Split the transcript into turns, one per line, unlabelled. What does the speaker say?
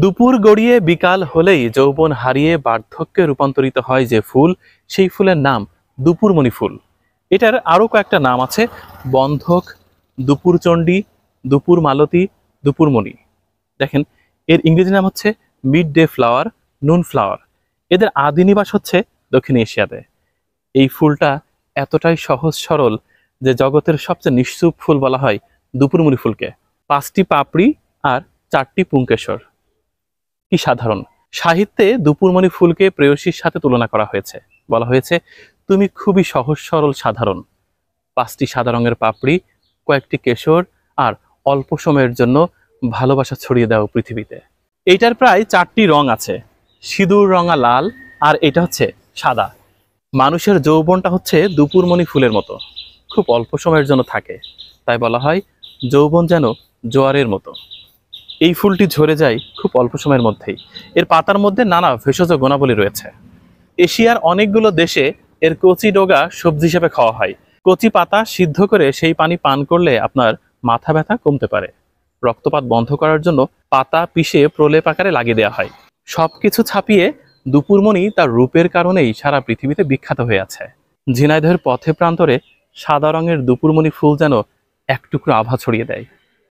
দুপুর গড়িয়ে বিকাল হলেই যৌবন হারিয়ে বার্ধক্যে রূপান্তরিত হয় যে ফুল, সেই ফুলের নাম দুপুরমণি ফুল। এটার আরো কয়েকটা নাম আছে: বন্ধক, দুপুরচণ্ডী, দুপুর মালতী, দুপুরমণি। দেখেন, এর ইংরেজি নাম হচ্ছে মিড ডে ফ্লাওয়ার, নুন ফ্লাওয়ার। এদের আদি নিবাস হচ্ছে দক্ষিণ এশিয়াতে। এই ফুলটা এতটাই সহজ সরল যে জগতের সবচেয়ে নিঃসুপ ফুল বলা হয় দুপুরমণি ফুলকে। 5টি পাপড়ি আর 4টি পুংকেশর। কি সাধারণ! সাহিত্যে দুপুরমণি ফুলকে প্রেয়সীর সাথে তুলনা করা হয়েছে। বলা হয়েছে, তুমি খুবই সহজ সরল সাধারণ, 5টি সাদা রঙের পাপড়ি, কয়েকটি কেশর, আর অল্প সময়ের জন্য ভালোবাসা ছড়িয়ে দাও পৃথিবীতে। এইটার প্রায় 4টি রং আছে: সিঁদুর রঙা লাল, আর এটা হচ্ছে সাদা। মানুষের যৌবনটা হচ্ছে দুপুরমণি ফুলের মতো, খুব অল্প সময়ের জন্য থাকে। তাই বলা হয় যৌবন যেন জোয়ারের মতো। এই ফুলটি ঝরে যায় খুব অল্প সময়ের মধ্যেই। এর পাতার মধ্যে নানা ভেষজ গুণাবলী রয়েছে। এশিয়ার অনেকগুলো দেশে এর কচি ডগা সবজি হিসেবে খাওয়া হয়। কচি পাতা সিদ্ধ করে সেই পানি পান করলে আপনার মাথা ব্যথা কমতে পারে। রক্তপাত বন্ধ করার জন্য পাতা পিষে প্রলেপ আকারে লাগিয়ে দেওয়া হয়। সবকিছু ছাপিয়ে দুপুরমণি তার রূপের কারণেই সারা পৃথিবীতে বিখ্যাত হয়ে আছে। ঝিনাইদহের পথে প্রান্তরে সাদা রঙের দুপুরমণি ফুল যেন এক টুকরো আভা ছড়িয়ে দেয়।